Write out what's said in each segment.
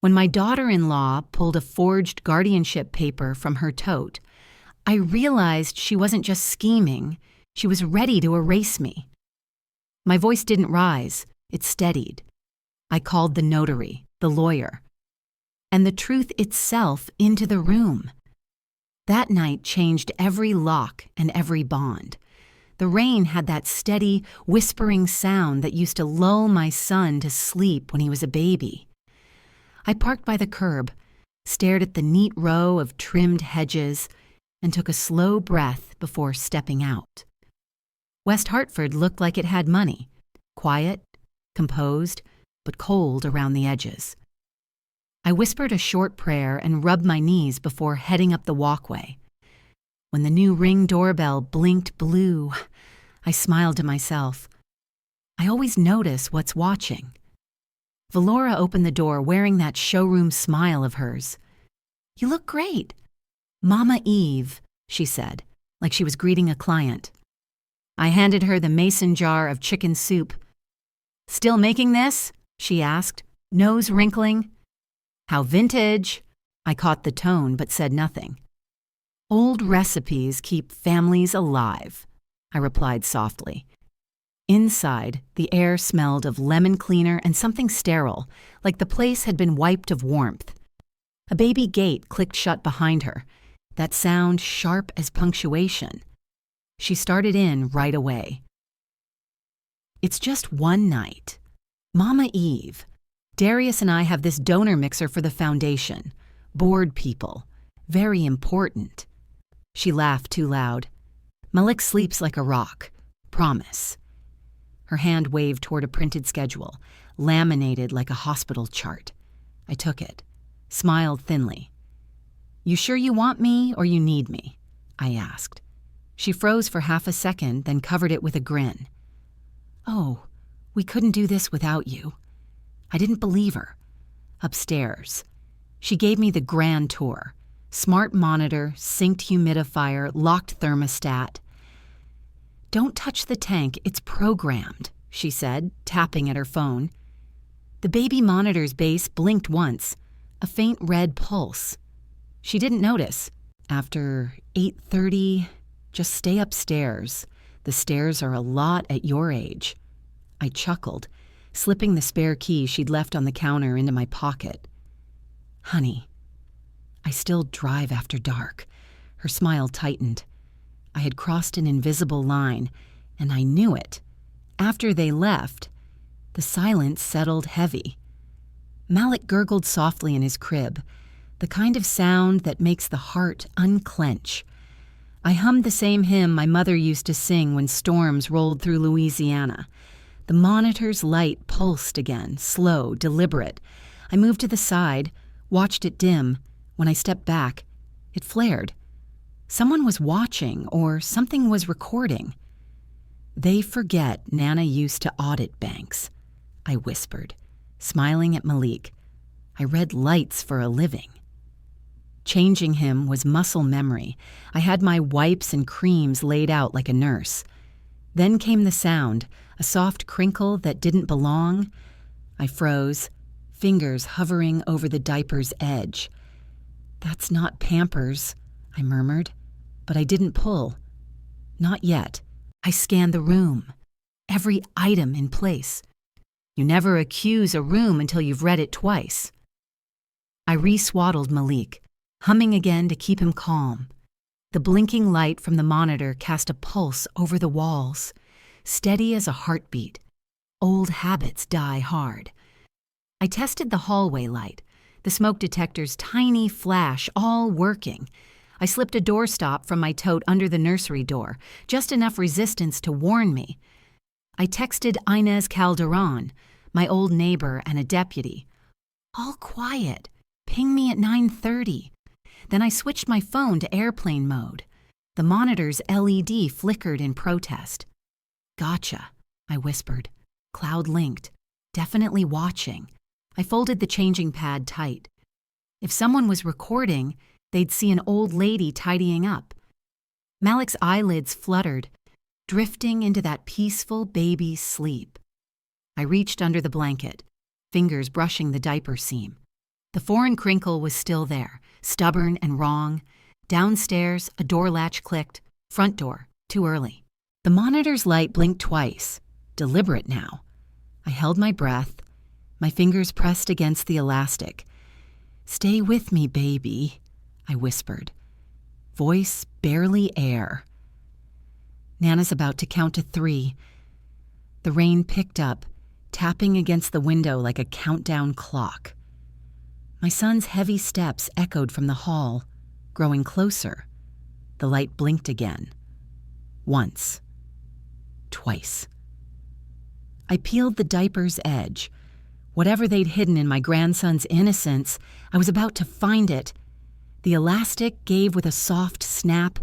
When my daughter-in-law pulled a forged guardianship paper from her tote, I realized she wasn't just scheming, she was ready to erase me. My voice didn't rise, it steadied. I called the notary, the lawyer, and the truth itself into the room. That night changed every lock and every bond. The rain had that steady, whispering sound that used to lull my son to sleep when he was a baby. I parked by the curb, stared at the neat row of trimmed hedges, and took a slow breath before stepping out. West Hartford looked like it had money, quiet, composed, but cold around the edges. I whispered a short prayer and rubbed my knees before heading up the walkway. When the new Ring doorbell blinked blue, I smiled to myself. I always notice what's watching. Valora opened the door wearing that showroom smile of hers. "You look great." "Mama Eve," she said, like she was greeting a client. I handed her the mason jar of chicken soup. "Still making this?" she asked, nose wrinkling. "How vintage." I caught the tone but said nothing. "Old recipes keep families alive," I replied softly. Inside, the air smelled of lemon cleaner and something sterile, like the place had been wiped of warmth. A baby gate clicked shut behind her, that sound sharp as punctuation. She started in right away. "It's just one night. Mama Eve, Darius and I have this donor mixer for the foundation. Board people. Very important." She laughed too loud. "Malik sleeps like a rock. Promise." Her hand waved toward a printed schedule, laminated like a hospital chart. I took it, smiled thinly. "You sure you want me or you need me?" I asked. She froze for half a second, then covered it with a grin. "Oh, we couldn't do this without you." I didn't believe her. Upstairs. She gave me the grand tour. Smart monitor, synced humidifier, locked thermostat. "Don't touch the tank, it's programmed," she said, tapping at her phone. The baby monitor's base blinked once, a faint red pulse. She didn't notice. After 8:30, just stay upstairs. The stairs are a lot at your age. I chuckled, slipping the spare key she'd left on the counter into my pocket. "Honey, I still drive after dark." Her smile tightened. I had crossed an invisible line, and I knew it. After they left, the silence settled heavy. Malik gurgled softly in his crib, the kind of sound that makes the heart unclench. I hummed the same hymn my mother used to sing when storms rolled through Louisiana. The monitor's light pulsed again, slow, deliberate. I moved to the side, watched it dim. When I stepped back, it flared. Someone was watching, or something was recording. "They forget Nana used to audit banks," I whispered, smiling at Malik. I read lights for a living. Changing him was muscle memory. I had my wipes and creams laid out like a nurse. Then came the sound, a soft crinkle that didn't belong. I froze, fingers hovering over the diaper's edge. "That's not Pampers," I murmured, but I didn't pull. Not yet. I scanned the room, every item in place. You never accuse a room until you've read it twice. I re-swaddled Malik, humming again to keep him calm. The blinking light from the monitor cast a pulse over the walls, steady as a heartbeat. Old habits die hard. I tested the hallway light, the smoke detector's tiny flash all working. I slipped a doorstop from my tote under the nursery door, just enough resistance to warn me. I texted Inez Calderon, my old neighbor and a deputy. "All quiet. Ping me at 9:30. Then I switched my phone to airplane mode. The monitor's LED flickered in protest. "Gotcha," I whispered. Cloud-linked. Definitely watching. I folded the changing pad tight. If someone was recording, they'd see an old lady tidying up. Malik's eyelids fluttered, drifting into that peaceful baby sleep. I reached under the blanket, fingers brushing the diaper seam. The foreign crinkle was still there, stubborn and wrong. Downstairs, a door latch clicked. Front door, too early. The monitor's light blinked twice, deliberate now. I held my breath, my fingers pressed against the elastic. "Stay with me, baby," I whispered. Voice barely air. Nana's about to count to 3. The rain picked up, tapping against the window like a countdown clock. My son's heavy steps echoed from the hall, growing closer. The light blinked again. Once. Twice. I peeled the diaper's edge. Whatever they'd hidden in my grandson's innocence, I was about to find it. The elastic gave with a soft snap,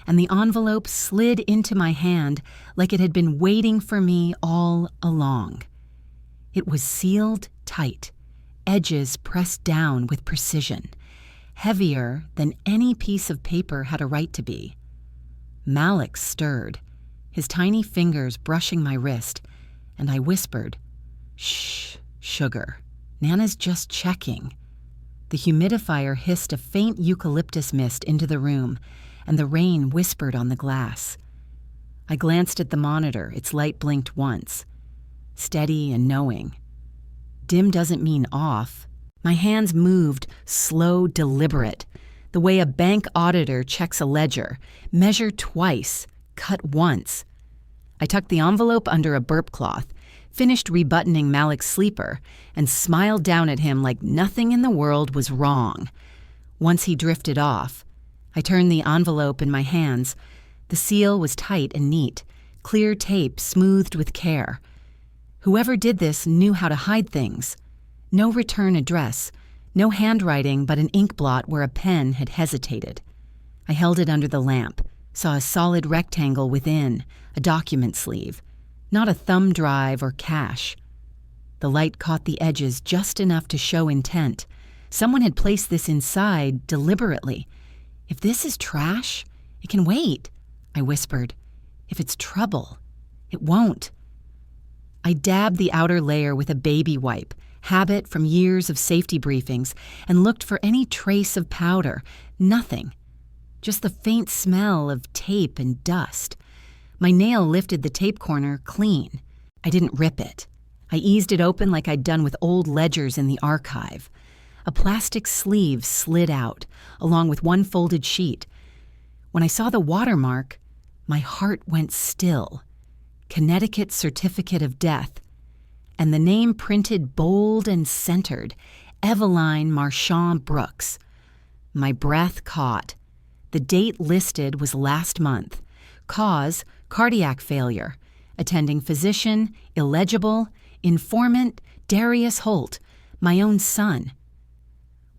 and the envelope slid into my hand like it had been waiting for me all along. It was sealed tight, edges pressed down with precision, heavier than any piece of paper had a right to be. Malik stirred, his tiny fingers brushing my wrist, and I whispered, "Shh, sugar. Nana's just checking." The humidifier hissed a faint eucalyptus mist into the room, and the rain whispered on the glass. I glanced at the monitor, its light blinked once. Steady and knowing. Dim doesn't mean off. My hands moved, slow, deliberate, the way a bank auditor checks a ledger, measure twice, cut once. I tucked the envelope under a burp cloth, finished rebuttoning Malik's sleeper, and smiled down at him like nothing in the world was wrong. Once he drifted off, I turned the envelope in my hands. The seal was tight and neat, clear tape smoothed with care. Whoever did this knew how to hide things. No return address, no handwriting but an ink blot where a pen had hesitated. I held it under the lamp, saw a solid rectangle within, a document sleeve, not a thumb drive or cache. The light caught the edges just enough to show intent. Someone had placed this inside deliberately. "If this is trash, it can wait," I whispered. "If it's trouble, it won't." I dabbed the outer layer with a baby wipe, habit from years of safety briefings, and looked for any trace of powder. Nothing. Just the faint smell of tape and dust. My nail lifted the tape corner clean. I didn't rip it. I eased it open like I'd done with old ledgers in the archive. A plastic sleeve slid out, along with one folded sheet. When I saw the watermark, my heart went still. Connecticut Certificate of Death, and the name printed bold and centered, Eveline Brooks. My breath caught. The date listed was last month. Cause, cardiac failure. Attending physician, illegible. Informant, Darius Holt, my own son.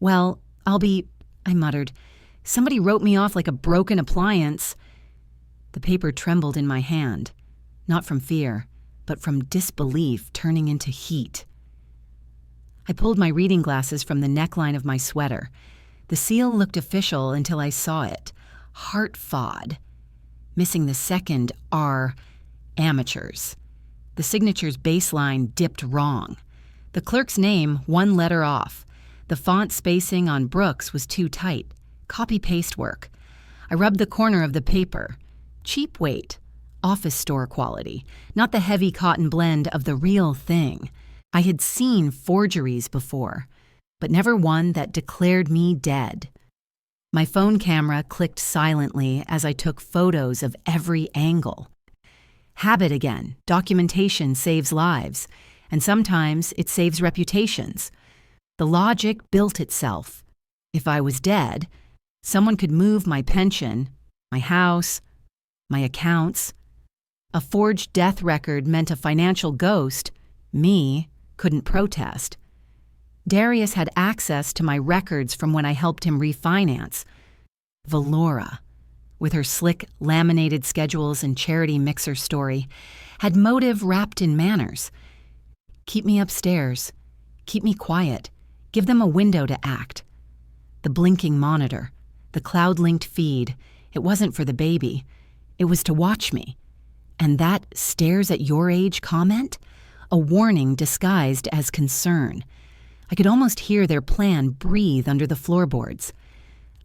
"Well, I muttered. "Somebody wrote me off like a broken appliance." The paper trembled in my hand. Not from fear, but from disbelief turning into heat. I pulled my reading glasses from the neckline of my sweater. The seal looked official until I saw it. Heart-fod. Missing the second R, amateurs. The signature's baseline dipped wrong. The clerk's name, one letter off. The font spacing on Brooks was too tight. Copy-paste work. I rubbed the corner of the paper. Cheap weight. Office store quality, not the heavy cotton blend of the real thing. I had seen forgeries before, but never one that declared me dead. My phone camera clicked silently as I took photos of every angle. Habit again, documentation saves lives, and sometimes it saves reputations. The logic built itself. If I was dead, someone could move my pension, my house, my accounts. A forged death record meant a financial ghost, me, couldn't protest. Darius had access to my records from when I helped him refinance. Valora, with her slick laminated schedules and charity mixer story, had motive wrapped in manners. Keep me upstairs. Keep me quiet. Give them a window to act. The blinking monitor, the cloud-linked feed, it wasn't for the baby. It was to watch me. And that stares at your age comment? A warning disguised as concern. I could almost hear their plan breathe under the floorboards.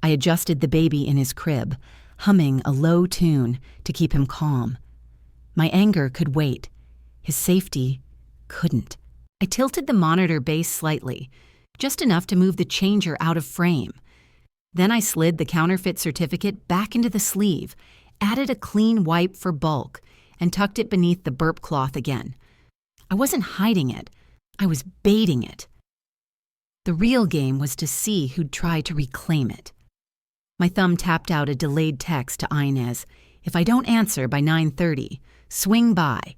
I adjusted the baby in his crib, humming a low tune to keep him calm. My anger could wait. His safety couldn't. I tilted the monitor base slightly, just enough to move the changer out of frame. Then I slid the counterfeit certificate back into the sleeve, added a clean wipe for bulk, and tucked it beneath the burp cloth again. I wasn't hiding it. I was baiting it. The real game was to see who'd try to reclaim it. My thumb tapped out a delayed text to Inez. If I don't answer by 9:30, swing by.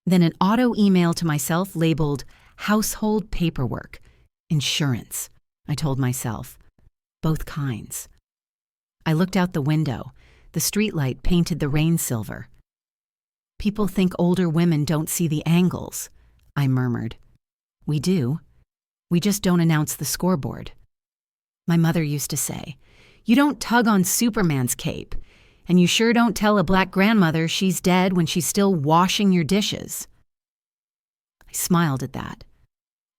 Then an auto email to myself labeled household paperwork. Insurance, I told myself. Both kinds. I looked out the window. The streetlight painted the rain silver. People think older women don't see the angles, I murmured. We do. We just don't announce the scoreboard. My mother used to say, "You don't tug on Superman's cape, and you sure don't tell a black grandmother she's dead when she's still washing your dishes." I smiled at that.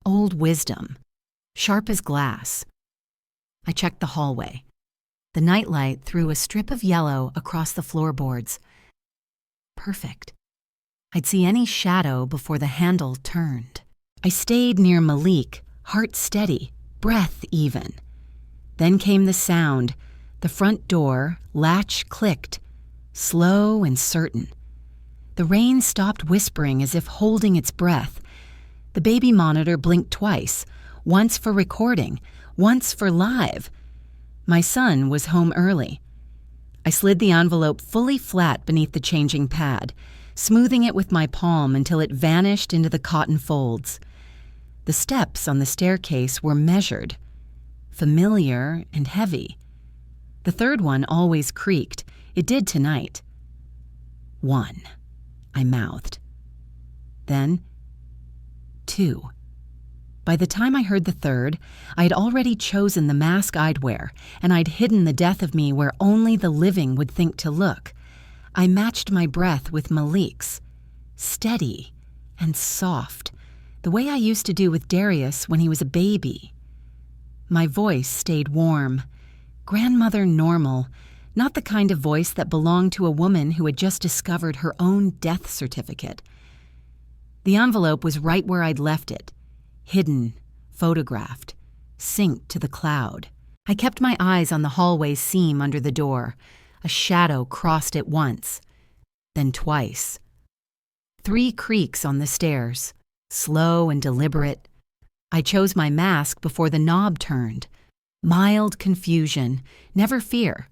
Old wisdom, sharp as glass. I checked the hallway. The nightlight threw a strip of yellow across the floorboards. Perfect. I'd see any shadow before the handle turned. I stayed near Malik, heart steady, breath even. Then came the sound. The front door, latch clicked, slow and certain. The rain stopped whispering as if holding its breath. The baby monitor blinked twice, once for recording, once for live. My son was home early. I slid the envelope fully flat beneath the changing pad, smoothing it with my palm until it vanished into the cotton folds. The steps on the staircase were measured, familiar and heavy. The third one always creaked. It did tonight. 1, I mouthed. Then 2. By the time I heard the third, I'd already chosen the mask I'd wear, and I'd hidden the death of me where only the living would think to look. I matched my breath with Malik's, steady and soft, the way I used to do with Darius when he was a baby. My voice stayed warm, grandmother normal, not the kind of voice that belonged to a woman who had just discovered her own death certificate. The envelope was right where I'd left it, hidden, photographed, synced to the cloud. I kept my eyes on the hallway seam under the door. A shadow crossed it once, then twice. 3 creaks on the stairs, slow and deliberate. I chose my mask before the knob turned. Mild confusion, never fear.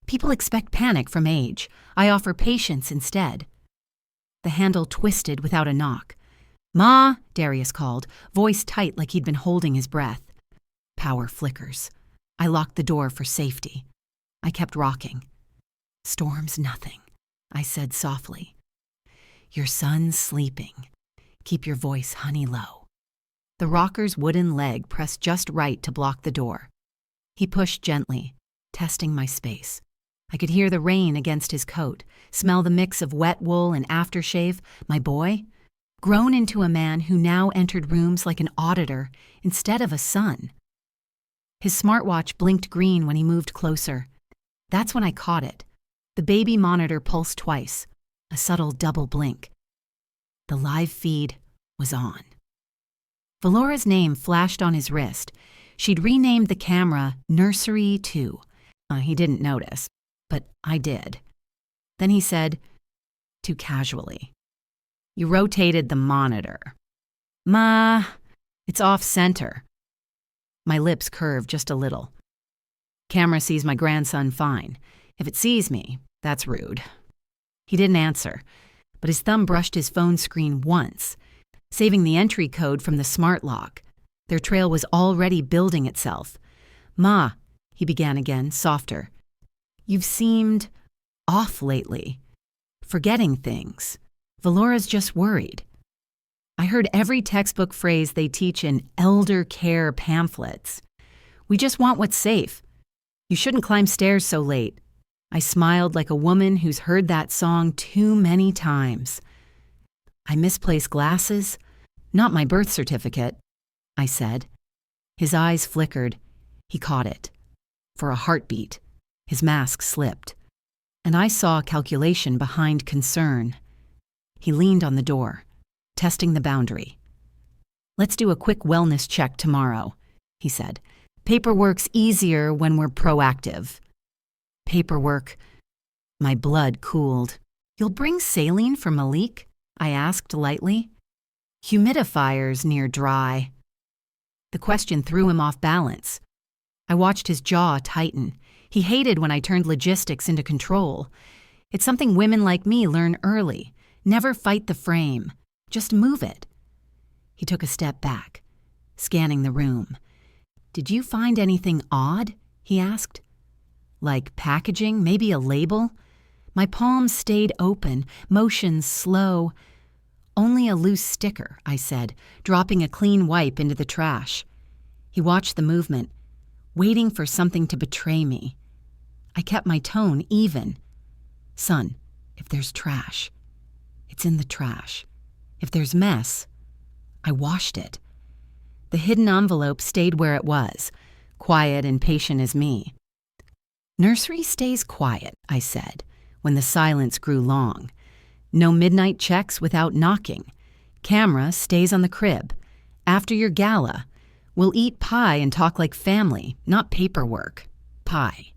People expect panic from age. I offer patience instead. The handle twisted without a knock. "Ma," Darius called, voice tight like he'd been holding his breath. Power flickers. I locked the door for safety. I kept rocking. "Storm's nothing," I said softly. "Your son's sleeping. Keep your voice honey low." The rocker's wooden leg pressed just right to block the door. He pushed gently, testing my space. I could hear the rain against his coat, smell the mix of wet wool and aftershave. My boy, grown into a man who now entered rooms like an auditor instead of a son. His smartwatch blinked green when he moved closer. That's when I caught it. The baby monitor pulsed twice, a subtle double blink. The live feed was on. Valora's name flashed on his wrist. She'd renamed the camera Nursery 2. He didn't notice, but I did. Then he said, too casually, "You rotated the monitor." "Ma, it's off-center." My lips curved just a little. "Camera sees my grandson fine. If it sees me, that's rude." He didn't answer, but his thumb brushed his phone screen once, saving the entry code from the smart lock. Their trail was already building itself. "Ma," he began again, softer. "You've seemed off lately, forgetting things. Valora's just worried." I heard every textbook phrase they teach in elder care pamphlets. "We just want what's safe. You shouldn't climb stairs so late." I smiled like a woman who's heard that song too many times. "I misplaced glasses, not my birth certificate," I said. His eyes flickered. He caught it. For a heartbeat, his mask slipped, and I saw calculation behind concern. He leaned on the door, testing the boundary. "Let's do a quick wellness check tomorrow," he said. "Paperwork's easier when we're proactive." Paperwork. My blood cooled. "You'll bring saline for Malik?" I asked lightly. "Humidifier's near dry." The question threw him off balance. I watched his jaw tighten. He hated when I turned logistics into control. It's something women like me learn early. Never fight the frame. Just move it. He took a step back, scanning the room. "Did you find anything odd?" he asked. "Like packaging, maybe a label?" My palms stayed open, motions slow. "Only a loose sticker," I said, dropping a clean wipe into the trash. He watched the movement, waiting for something to betray me. I kept my tone even. "Son, if there's trash, it's in the trash. If there's mess, I washed it." The hidden envelope stayed where it was, quiet and patient as me. "Nursery stays quiet," I said, when the silence grew long. "No midnight checks without knocking. Camera stays on the crib. After your gala, we'll eat pie and talk like family, not paperwork. Pie."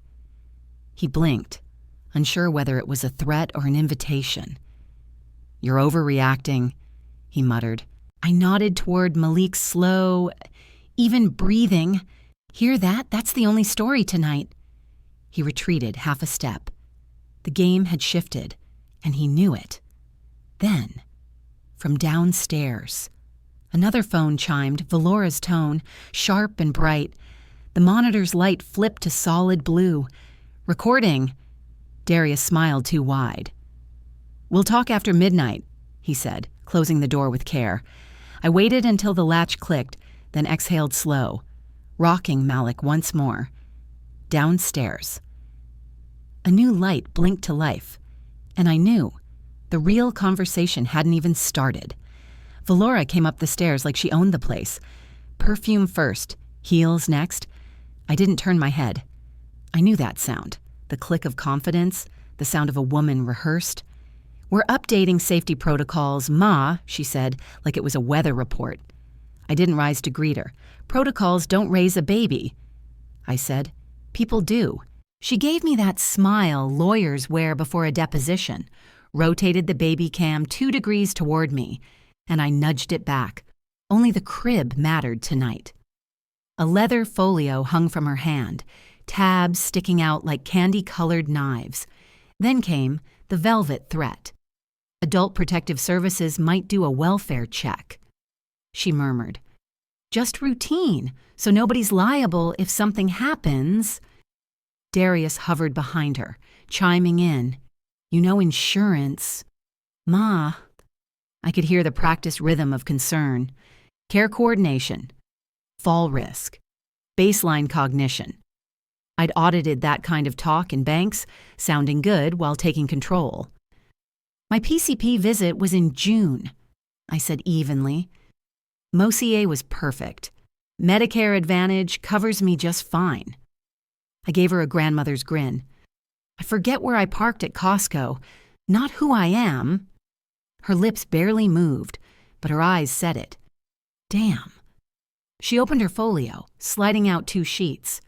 He blinked, unsure whether it was a threat or an invitation. "You're overreacting," he muttered. I nodded toward Malik's slow, even breathing. "Hear that? That's the only story tonight." He retreated half a step. The game had shifted, and he knew it. Then, from downstairs, another phone chimed, Valora's tone, sharp and bright. The monitor's light flipped to solid blue. "Recording." Darius smiled too wide. "We'll talk after midnight," he said, closing the door with care. I waited until the latch clicked, then exhaled slow, rocking Malik once more. Downstairs. A new light blinked to life, and I knew the real conversation hadn't even started. Valora came up the stairs like she owned the place. Perfume first, heels next. I didn't turn my head. I knew that sound, the click of confidence, the sound of a woman rehearsed. "We're updating safety protocols, Ma," she said, like it was a weather report. I didn't rise to greet her. "Protocols don't raise a baby." I said, "People do." She gave me that smile lawyers wear before a deposition, rotated the baby cam 2 degrees toward me, and I nudged it back. Only the crib mattered tonight. A leather folio hung from her hand, tabs sticking out like candy-colored knives. Then came the velvet threat. Adult Protective Services might do a welfare check. She murmured, "Just routine, so nobody's liable if something happens." Darius hovered behind her, chiming in, "You know insurance." "Ma." I could hear the practice rhythm of concern. "Care coordination. Fall risk. Baseline cognition." I'd audited that kind of talk in banks, sounding good while taking control. "My PCP visit was in June," I said evenly. "Mosier was perfect. Medicare Advantage covers me just fine." I gave her a grandmother's grin. "I forget where I parked at Costco, not who I am." Her lips barely moved, but her eyes said it. Damn. She opened her folio, sliding out 2 sheets.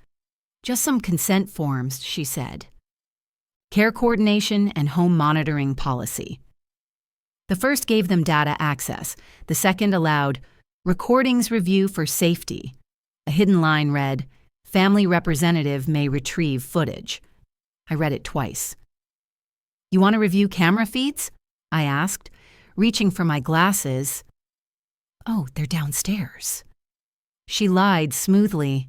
"Just some consent forms," she said. Care coordination and home monitoring policy. The first gave them data access. The second allowed recordings review for safety. A hidden line read, "Family representative may retrieve footage." I read it twice. "You want to review camera feeds?" I asked, reaching for my glasses. "Oh, they're downstairs." She lied smoothly.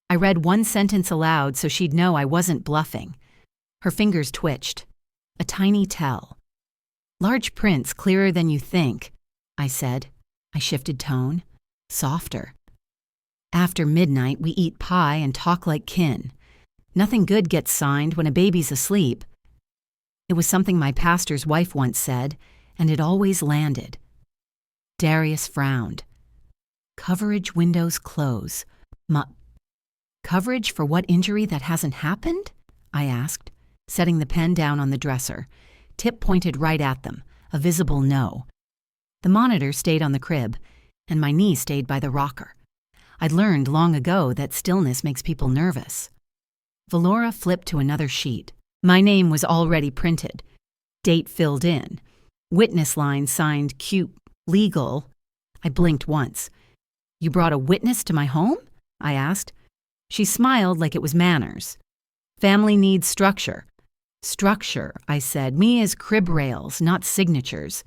I read 1 sentence aloud so she'd know I wasn't bluffing. Her fingers twitched. A tiny tell. "Large prints clearer than you think," I said. I shifted tone. Softer. "After midnight, we eat pie and talk like kin. Nothing good gets signed when a baby's asleep." It was something my pastor's wife once said, and it always landed. Darius frowned. "Coverage windows close. Ma, coverage for what injury that hasn't happened? I asked, setting the pen down on the dresser. Tip pointed right at them, a visible no. The monitor stayed on the crib, and my knee stayed by the rocker. I'd learned long ago that stillness makes people nervous. Valora flipped to another sheet. My name was already printed. Date filled in. Witness line signed cute, legal. I blinked once. You brought a witness to my home? I asked. She smiled like it was manners. Family needs structure. Structure, I said. Me is crib rails, not signatures.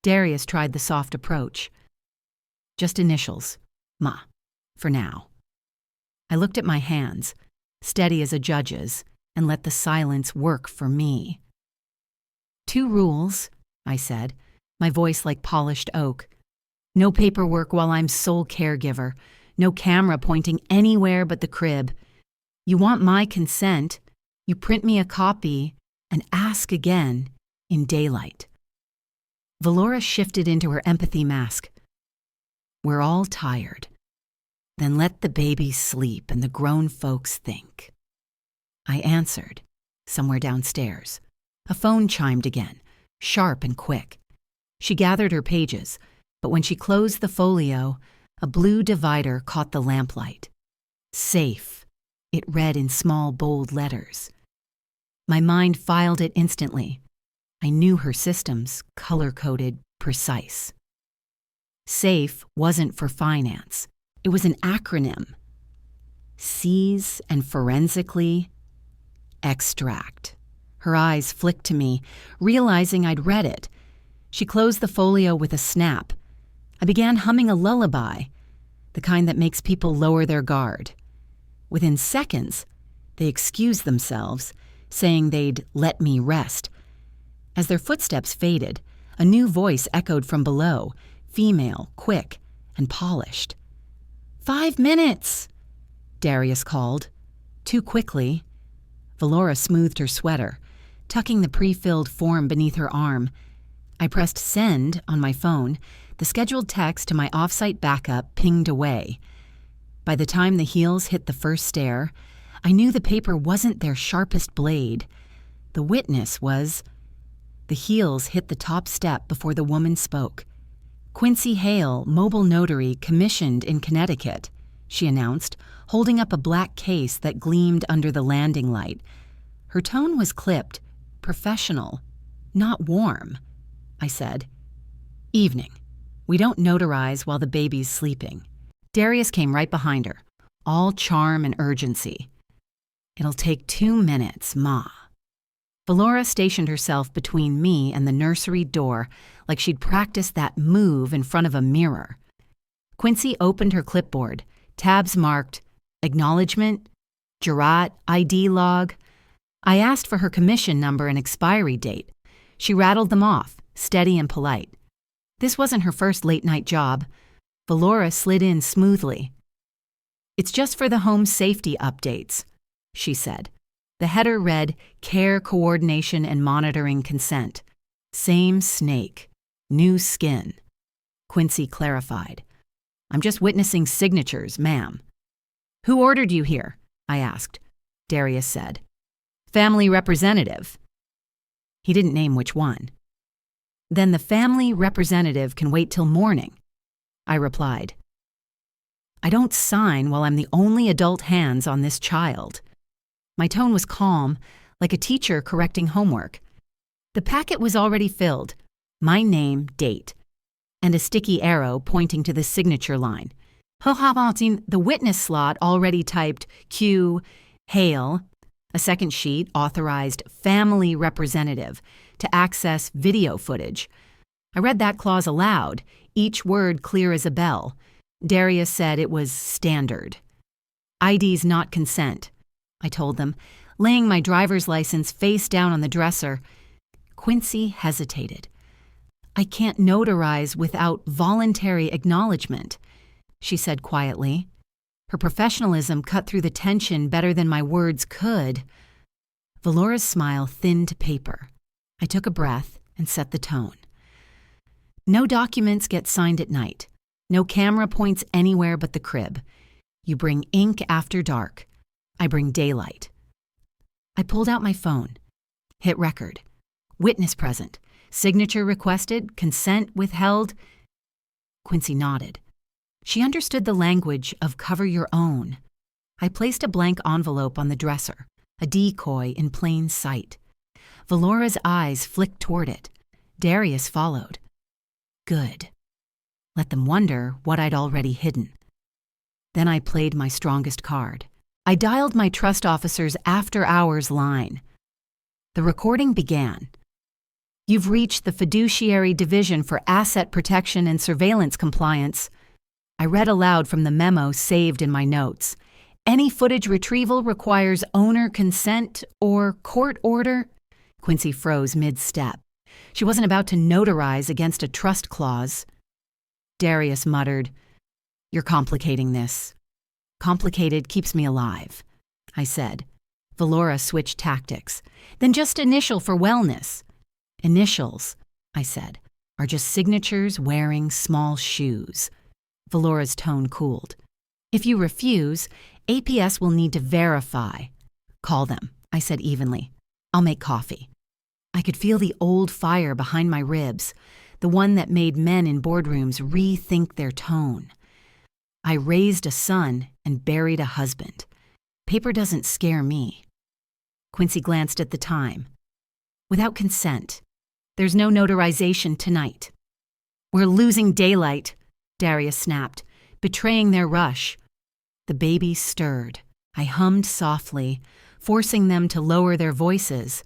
Darius tried the soft approach. Just initials. Ma. For now. I looked at my hands, steady as a judge's, and let the silence work for me. 2 rules, I said, my voice like polished oak. No paperwork while I'm sole caregiver. No camera pointing anywhere but the crib. You want my consent, you print me a copy and ask again in daylight. Valora shifted into her empathy mask. We're all tired. Then let the baby sleep and the grown folks think. I answered, somewhere downstairs. A phone chimed again, sharp and quick. She gathered her pages, but when she closed the folio, a blue divider caught the lamplight. Safe, it read in small, bold letters. My mind filed it instantly. I knew her systems, color-coded, precise. SAFE wasn't for finance. It was an acronym. Seize and forensically extract. Her eyes flicked to me, realizing I'd read it. She closed the folio with a snap. I began humming a lullaby, the kind that makes people lower their guard. Within seconds, they excused themselves, saying they'd let me rest. As their footsteps faded, a new voice echoed from below, female, quick, and polished. 5 minutes, Darius called. Too quickly. Valora smoothed her sweater, tucking the pre-filled form beneath her arm. I pressed send on my phone. The scheduled text to my off-site backup pinged away. By the time the heels hit the first stair, I knew the paper wasn't their sharpest blade. The witness was. The heels hit the top step before the woman spoke. Quincy Hale, mobile notary, commissioned in Connecticut, she announced, holding up a black case that gleamed under the landing light. Her tone was clipped, professional, not warm. I said, Evening. We don't notarize while the baby's sleeping. Darius came right behind her, all charm and urgency. It'll take 2 minutes, Ma. Valora stationed herself between me and the nursery door like she'd practiced that move in front of a mirror. Quincy opened her clipboard, tabs marked, acknowledgement, jurat, ID log. I asked for her commission number and expiry date. She rattled them off, steady and polite. This wasn't her first late-night job. Valora slid in smoothly. It's just for the home safety updates, she said. The header read, Care, Coordination, and Monitoring Consent. Same snake. New skin. Quincy clarified. I'm just witnessing signatures, ma'am. Who ordered you here? I asked. Darius said. Family representative. He didn't name which one. Then the family representative can wait till morning, I replied. I don't sign while I'm the only adult hands on this child. My tone was calm, like a teacher correcting homework. The packet was already filled, my name, date, and a sticky arrow pointing to the signature line. The witness slot already typed Q, Hale, a second sheet authorized family representative to access video footage. I read that clause aloud, each word clear as a bell. Darius said it was standard. ID's not consent, I told them, laying my driver's license face down on the dresser. Quincy hesitated. I can't notarize without voluntary acknowledgement, she said quietly. Her professionalism cut through the tension better than my words could. Valora's smile thinned to paper. I took a breath and set the tone. No documents get signed at night. No camera points anywhere but the crib. You bring ink after dark. I bring daylight. I pulled out my phone. Hit record. Witness present. Signature requested. Consent withheld. Quincy nodded. She understood the language of cover your own. I placed a blank envelope on the dresser, a decoy in plain sight. Valora's eyes flicked toward it. Darius followed. Good. Let them wonder what I'd already hidden. Then I played my strongest card. I dialed my trust officer's after-hours line. The recording began. You've reached the Fiduciary Division for Asset Protection and Surveillance Compliance. I read aloud from the memo saved in my notes. Any footage retrieval requires owner consent or court order. Quincy froze mid-step. She wasn't about to notarize against a trust clause. Darius muttered, "You're complicating this." "Complicated keeps me alive," I said. Valora switched tactics. "Then just initial for wellness." "Initials," I said, "are just signatures wearing small shoes." Valora's tone cooled. "If you refuse, APS will need to verify." "Call them," I said evenly. "I'll make coffee." I could feel the old fire behind my ribs, the one that made men in boardrooms rethink their tone. I raised a son and buried a husband. Paper doesn't scare me. Quincy glanced at the time. "Without consent. There's no notarization tonight." "We're losing daylight," Darius snapped, betraying their rush. The babies stirred. I hummed softly, forcing them to lower their voices.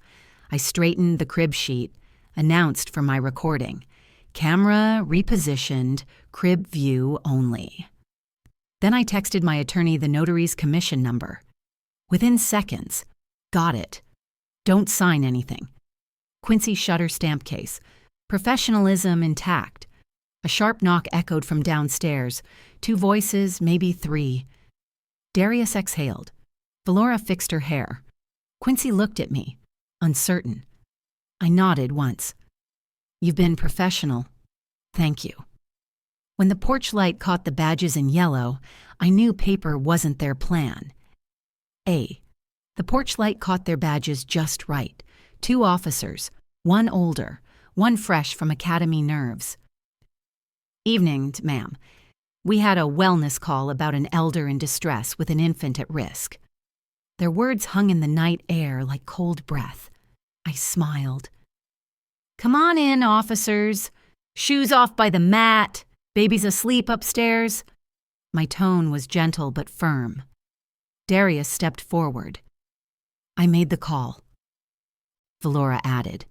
I straightened the crib sheet, announced for my recording. Camera repositioned, crib view only. Then I texted my attorney the notary's commission number. Within seconds. Got it. Don't sign anything. Quincy shut her stamp case. Professionalism intact. A sharp knock echoed from downstairs. 2 voices, maybe 3. Darius exhaled. Valora fixed her hair. Quincy looked at me, uncertain. I nodded once. "You've been professional. Thank you." When the porch light caught the badges in yellow, I knew paper wasn't their plan. The porch light caught their badges just right. 2 officers, one older, one fresh from academy nerves. "Evening, ma'am. We had a wellness call about an elder in distress with an infant at risk." Their words hung in the night air like cold breath. I smiled. "Come on in, officers. Shoes off by the mat. Baby's asleep upstairs." My tone was gentle but firm. Darius stepped forward. "I made the call." Valora added.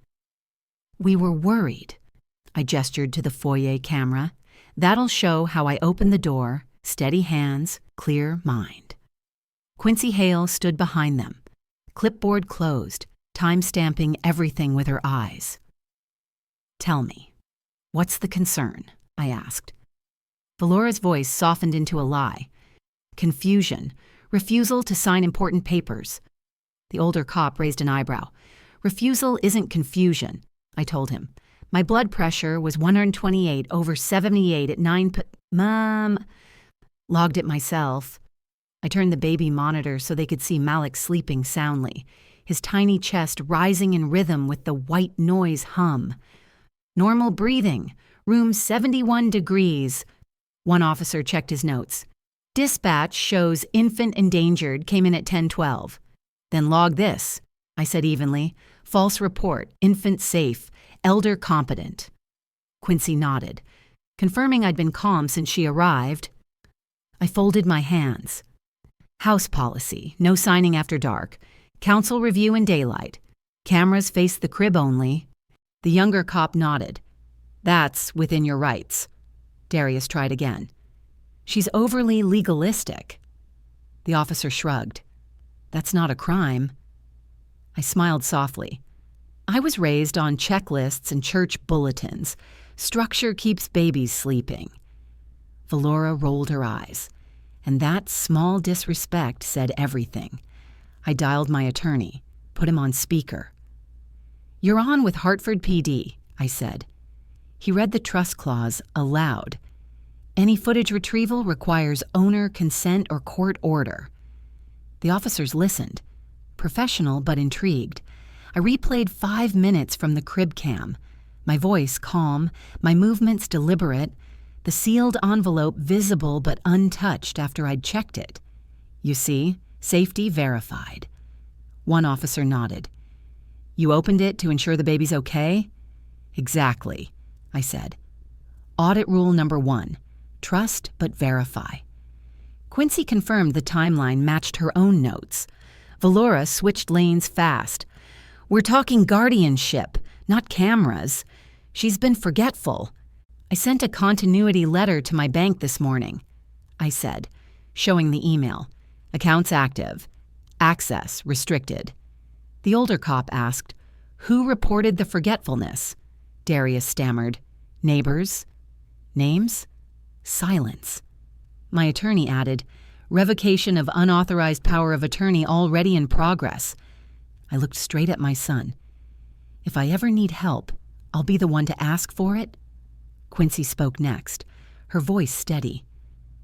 "We were worried." I gestured to the foyer camera. "That'll show how I opened the door. Steady hands, clear mind." Quincy Hale stood behind them. Clipboard closed, time-stamping everything with her eyes. "Tell me, what's the concern?" I asked. Valora's voice softened into a lie. "Confusion. Refusal to sign important papers." The older cop raised an eyebrow. "Refusal isn't confusion," I told him. "My blood pressure was 128 over 78 at 9 Mom." Logged it myself. I turned the baby monitor so they could see Malik sleeping soundly, his tiny chest rising in rhythm with the white noise hum. "Normal breathing. Room 71 degrees. One officer checked his notes. "Dispatch shows infant endangered, came in at 10:12. "Then log this," I said evenly. "False report, infant safe, elder competent." Quincy nodded, confirming I'd been calm since she arrived. I folded my hands. "House policy, no signing after dark. Council review in daylight. Cameras face the crib only." The younger cop nodded. "That's within your rights." Darius tried again. "She's overly legalistic." The officer shrugged. "That's not a crime." I smiled softly. I was raised on checklists and church bulletins. Structure keeps babies sleeping. Valora rolled her eyes, and that small disrespect said everything. I dialed my attorney, put him on speaker. "You're on with Hartford PD," I said. He read the trust clause aloud. Any footage retrieval requires owner consent or court order. The officers listened, professional but intrigued. I replayed 5 minutes from the crib cam, my voice calm, my movements deliberate, the sealed envelope visible but untouched after I'd checked it. You see, safety verified. One officer nodded. You opened it to ensure the baby's okay? Exactly, I said. Audit rule number 1, trust but verify. Quincy confirmed the timeline matched her own notes. Valora switched lanes fast. We're talking guardianship, not cameras. She's been forgetful. I sent a continuity letter to my bank this morning, I said, showing the email. Accounts active. Access restricted. The older cop asked, Who reported the forgetfulness? Darius stammered. Neighbors? Names? Silence. My attorney added, Revocation of unauthorized power of attorney already in progress. I looked straight at my son. If I ever need help, I'll be the one to ask for it. Quincy spoke next, her voice steady.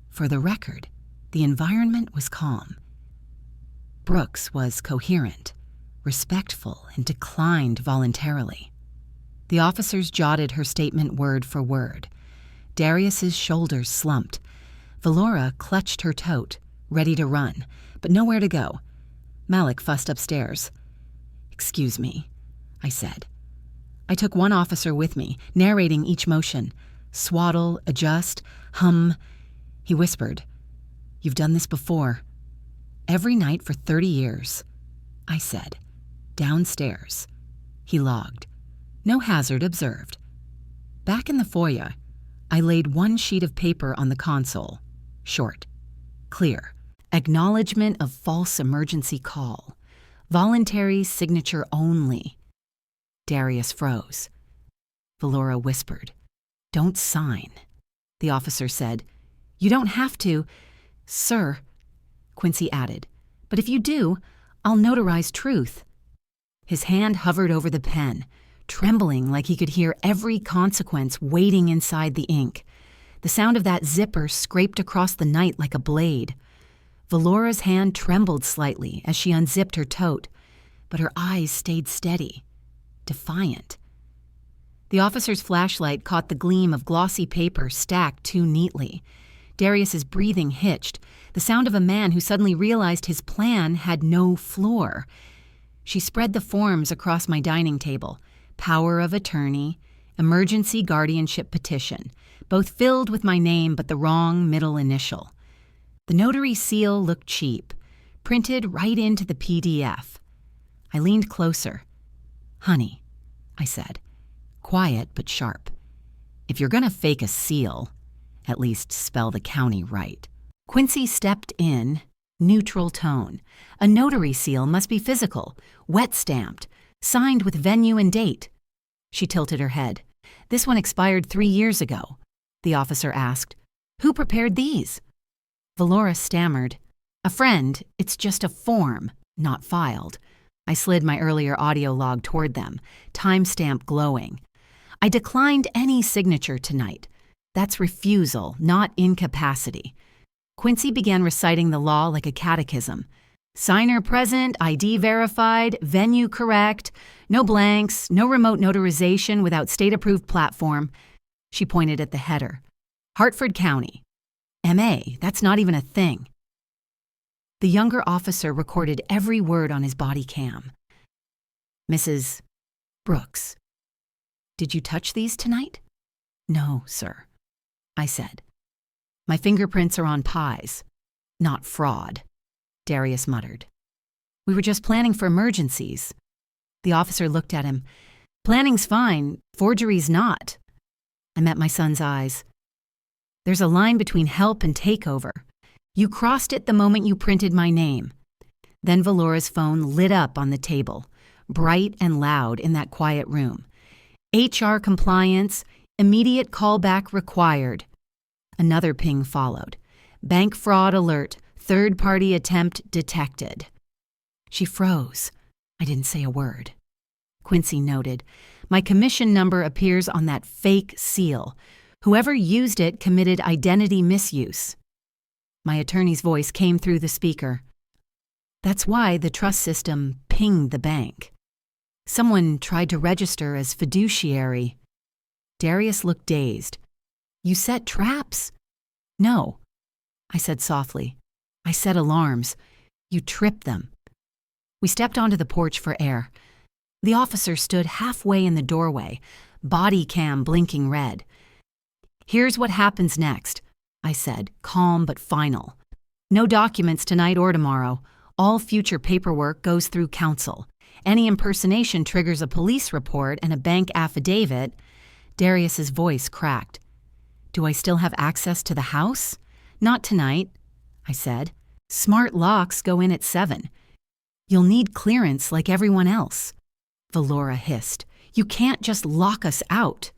For the record, the environment was calm. Brooks was coherent, respectful, and declined voluntarily. The officers jotted her statement word for word. Darius's shoulders slumped. Valora clutched her tote, ready to run, but nowhere to go. Malik fussed upstairs. Excuse me, I said. I took one officer with me, narrating each motion. Swaddle, adjust, hum. He whispered, You've done this before. Every night for 30 years. I said, Downstairs. He logged. No hazard observed. Back in the foyer, I laid one sheet of paper on the console. Short. Clear. Acknowledgement of false emergency call. Voluntary signature only. Darius froze. Valora whispered, Don't sign. The officer said, You don't have to. Sir, Quincy added, But if you do, I'll notarize truth. His hand hovered over the pen, trembling like he could hear every consequence waiting inside the ink. The sound of that zipper scraped across the night like a blade. Valora's hand trembled slightly as she unzipped her tote, but her eyes stayed steady, defiant. The officer's flashlight caught the gleam of glossy paper stacked too neatly. Darius's breathing hitched, the sound of a man who suddenly realized his plan had no floor. She spread the forms across my dining table. Power of attorney, emergency guardianship petition, both filled with my name but the wrong middle initial. The notary seal looked cheap, printed right into the PDF. I leaned closer. Honey, I said, quiet but sharp. If you're gonna fake a seal, at least spell the county right. Quincy stepped in, neutral tone. A notary seal must be physical, wet-stamped, signed with venue and date. She tilted her head. This one expired 3 years ago. The officer asked, Who prepared these? Valora stammered. A friend, it's just a form, not filed. I slid my earlier audio log toward them, timestamp glowing. I declined any signature tonight. That's refusal, not incapacity. Quincy began reciting the law like a catechism. Signer present, ID verified, venue correct, no blanks, no remote notarization without state-approved platform. She pointed at the header. Hartford County. M.A., that's not even a thing. The younger officer recorded every word on his body cam. Mrs. Brooks, did you touch these tonight? No, sir, I said. My fingerprints are on pies, not fraud, Darius muttered. We were just planning for emergencies. The officer looked at him. Planning's fine, forgery's not. I met my son's eyes. There's a line between help and takeover. You crossed it the moment you printed my name. Then Valora's phone lit up on the table, bright and loud in that quiet room. HR compliance, immediate callback required. Another ping followed. Bank fraud alert, third-party attempt detected. She froze. I didn't say a word. Quincy noted, my commission number appears on that fake seal. Whoever used it committed identity misuse. My attorney's voice came through the speaker. That's why the trust system pinged the bank. Someone tried to register as fiduciary. Darius looked dazed. You set traps? No, I said softly. I set alarms. You tripped them. We stepped onto the porch for air. The officer stood halfway in the doorway, body cam blinking red. Here's what happens next, I said, calm but final. No documents tonight or tomorrow. All future paperwork goes through counsel. Any impersonation triggers a police report and a bank affidavit. Darius's voice cracked. Do I still have access to the house? Not tonight, I said. Smart locks go in at 7. You'll need clearance like everyone else. Valora hissed. You can't just lock us out.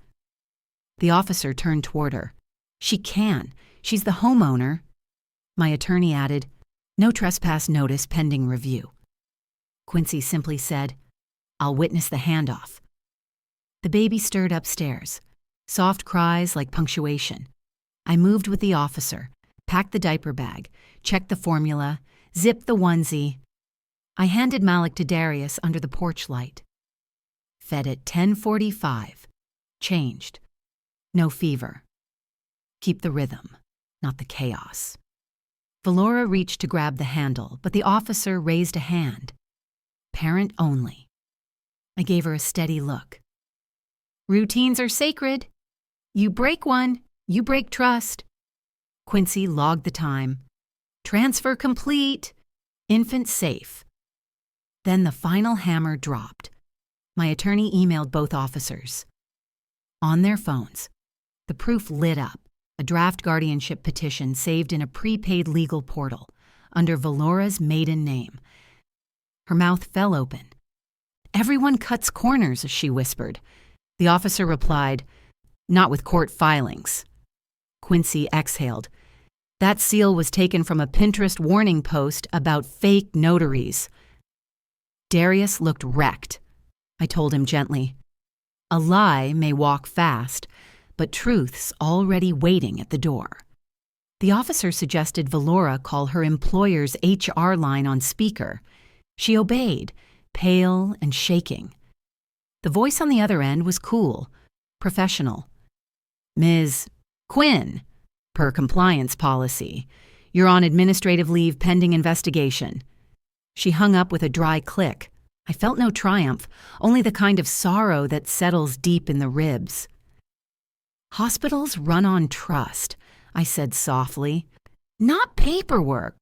The officer turned toward her. She can. She's the homeowner. My attorney added, no trespass notice pending review. Quincy simply said, I'll witness the handoff. The baby stirred upstairs, soft cries like punctuation. I moved with the officer, packed the diaper bag, checked the formula, zipped the onesie. I handed Malik to Darius under the porch light. Fed at 10:45. Changed. No fever. Keep the rhythm, not the chaos. Valora reached to grab the handle, but the officer raised a hand. Parent only. I gave her a steady look. Routines are sacred. You break one, you break trust. Quincy logged the time. Transfer complete. Infant safe. Then the final hammer dropped. My attorney emailed both officers. On their phones, the proof lit up, a draft guardianship petition saved in a prepaid legal portal under Valora's maiden name. Her mouth fell open. Everyone cuts corners, she whispered. The officer replied, not with court filings. Quincy exhaled. That seal was taken from a Pinterest warning post about fake notaries. Darius looked wrecked. I told him gently, a lie may walk fast, but truth's already waiting at the door. The officer suggested Valora call her employer's HR line on speaker. She obeyed, pale and shaking. The voice on the other end was cool, professional. Ms. Quinn, per compliance policy, you're on administrative leave pending investigation. She hung up with a dry click. I felt no triumph, only the kind of sorrow that settles deep in the ribs. Hospitals run on trust, I said softly. Not paperwork.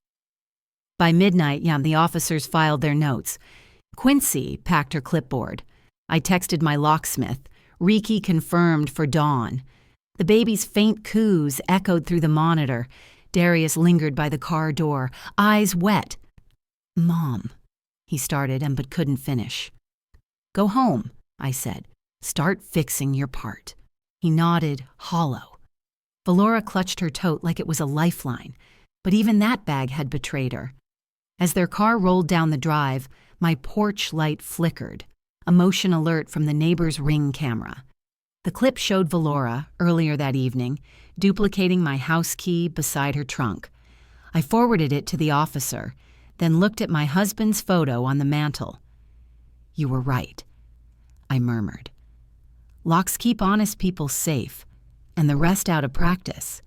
By midnight, the officers filed their notes. Quincy packed her clipboard. I texted my locksmith. Riki confirmed for dawn. The baby's faint coos echoed through the monitor. Darius lingered by the car door, eyes wet. Mom, he started but couldn't finish. Go home, I said. Start fixing your part. He nodded, hollow. Valora clutched her tote like it was a lifeline, but even that bag had betrayed her. As their car rolled down the drive, my porch light flickered, a motion alert from the neighbor's Ring camera. The clip showed Valora, earlier that evening, duplicating my house key beside her trunk. I forwarded it to the officer, then looked at my husband's photo on the mantel. You were right, I murmured. Locks keep honest people safe, and the rest out of practice.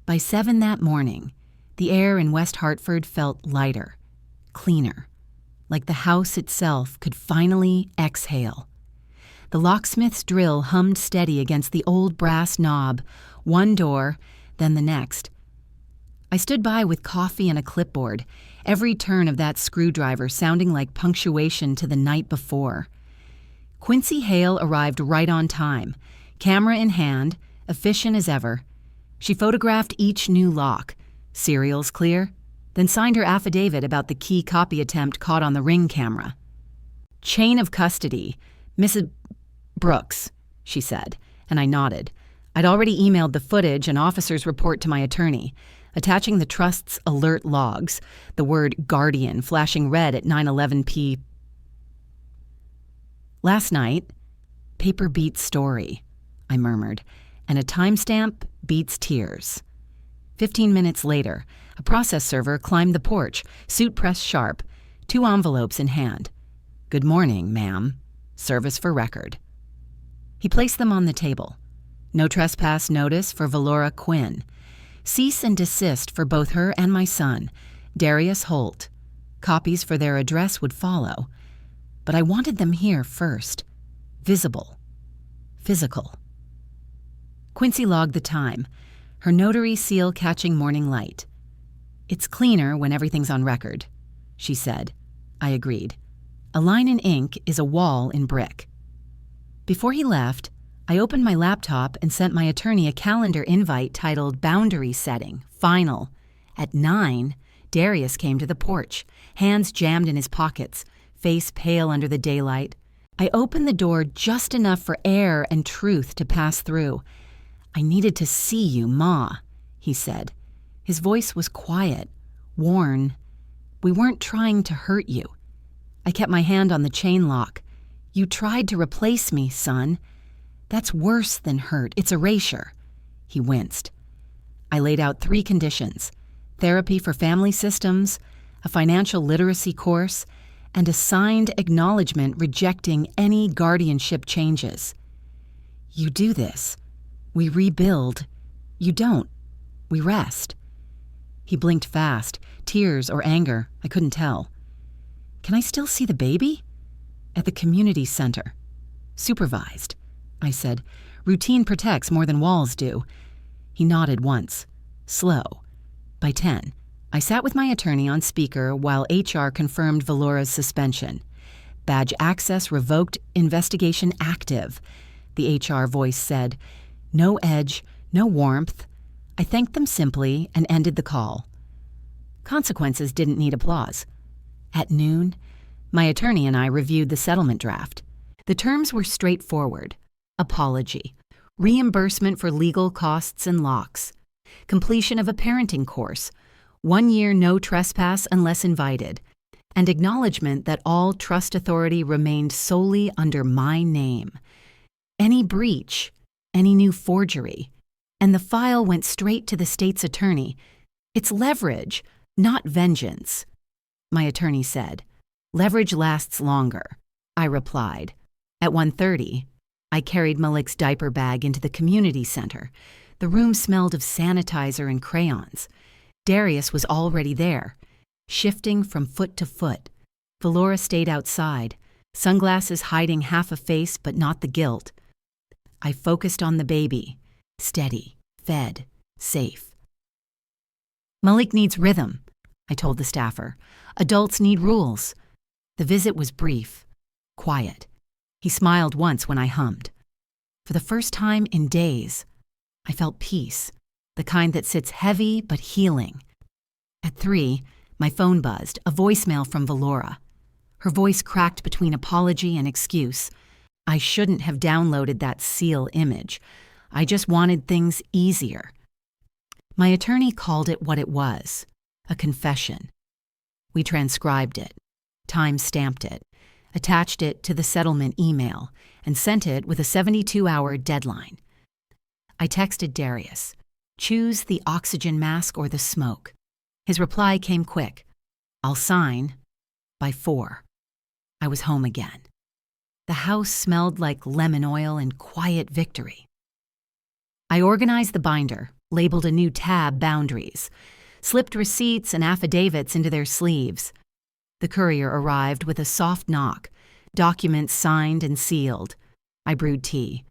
By 7 that morning, the air in West Hartford felt lighter, cleaner, like the house itself could finally exhale. The locksmith's drill hummed steady against the old brass knob, one door, then the next. I stood by with coffee and a clipboard, every turn of that screwdriver sounding like punctuation to the night before. Quincy Hale arrived right on time, camera in hand, efficient as ever. She photographed each new lock, serials clear, then signed her affidavit about the key copy attempt caught on the Ring camera. Chain of custody, Mrs. Brooks, she said, and I nodded. I'd already emailed the footage and officer's report to my attorney, attaching the trust's alert logs, the word guardian flashing red at 9:11 p. Last night, paper beat story, I murmured, and a timestamp beats tears. 15 minutes later, a process server climbed the porch, suit pressed sharp, 2 envelopes in hand. "Good morning, ma'am. Service for record." He placed them on the table. No trespass notice for Valora Quinn. Cease and desist for both her and my son, Darius Holt. Copies for their address would follow. But I wanted them here first. Visible. Physical. Quincy logged the time, her notary seal catching morning light. "It's cleaner when everything's on record," she said. I agreed. A line in ink is a wall in brick. Before he left, I opened my laptop and sent my attorney a calendar invite titled Boundary Setting, Final. At 9, Darius came to the porch, hands jammed in his pockets, face pale under the daylight. I opened the door just enough for air and truth to pass through. "I needed to see you, Ma," he said. His voice was quiet, worn. "We weren't trying to hurt you." I kept my hand on the chain lock. "You tried to replace me, son. That's worse than hurt. It's erasure." He winced. I laid out 3 conditions: therapy for family systems, a financial literacy course, and a signed acknowledgement rejecting any guardianship changes. "You do this. We rebuild. You don't. We rest." He blinked fast, tears or anger, I couldn't tell. "Can I still see the baby?" "At the community center." "Supervised," I said. "Routine protects more than walls do." He nodded once. Slow. By 10, I sat with my attorney on speaker while HR confirmed Valora's suspension. "Badge access revoked, investigation active," the HR voice said. No edge, no warmth. I thanked them simply and ended the call. Consequences didn't need applause. At noon, my attorney and I reviewed the settlement draft. The terms were straightforward: apology, reimbursement for legal costs and locks, completion of a parenting course, 1 year no trespass unless invited, and acknowledgement that all trust authority remained solely under my name. Any breach, any new forgery, and the file went straight to the state's attorney. It's leverage, not vengeance. My attorney said. "Leverage lasts longer," I replied. At 1:30, I carried Malik's diaper bag into the community center. The room smelled of sanitizer and crayons. Darius was already there, shifting from foot to foot. Valora stayed outside, sunglasses hiding half a face but not the guilt. I focused on the baby, steady, fed, safe. "Malik needs rhythm," I told the staffer. "Adults need rules." The visit was brief, quiet. He smiled once when I hummed. For the first time in days, I felt peace, the kind that sits heavy but healing. At 3, my phone buzzed, a voicemail from Valora. Her voice cracked between apology and excuse. I shouldn't have downloaded that seal image. I just wanted things easier. My attorney called it what it was, a confession. We transcribed it, time-stamped it, attached it to the settlement email, and sent it with a 72-hour deadline. I texted Darius, "Choose the oxygen mask or the smoke." His reply came quick. "I'll sign by 4. I was home again. The house smelled like lemon oil and quiet victory. I organized the binder, labeled a new tab Boundaries, slipped receipts and affidavits into their sleeves. The courier arrived with a soft knock, documents signed and sealed. I brewed tea,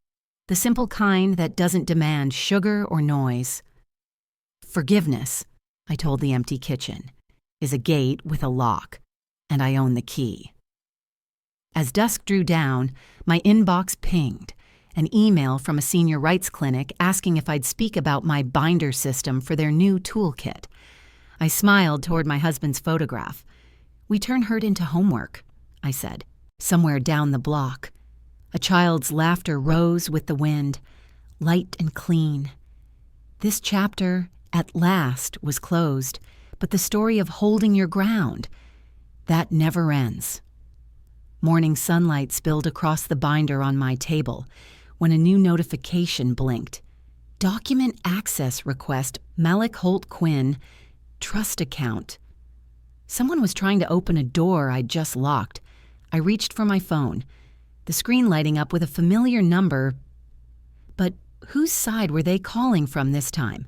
the simple kind that doesn't demand sugar or noise. "Forgiveness," I told the empty kitchen, "is a gate with a lock, and I own the key." As dusk drew down, my inbox pinged, an email from a senior rights clinic asking if I'd speak about my binder system for their new toolkit. I smiled toward my husband's photograph. "We turn hurt into homework," I said, "somewhere down the block." A child's laughter rose with the wind, light and clean. This chapter, at last, was closed, but the story of holding your ground, that never ends. Morning sunlight spilled across the binder on my table when a new notification blinked. Document access request, Malik Holt Quinn, trust account. Someone was trying to open a door I'd just locked. I reached for my phone, the screen lighting up with a familiar number. But whose side were they calling from this time?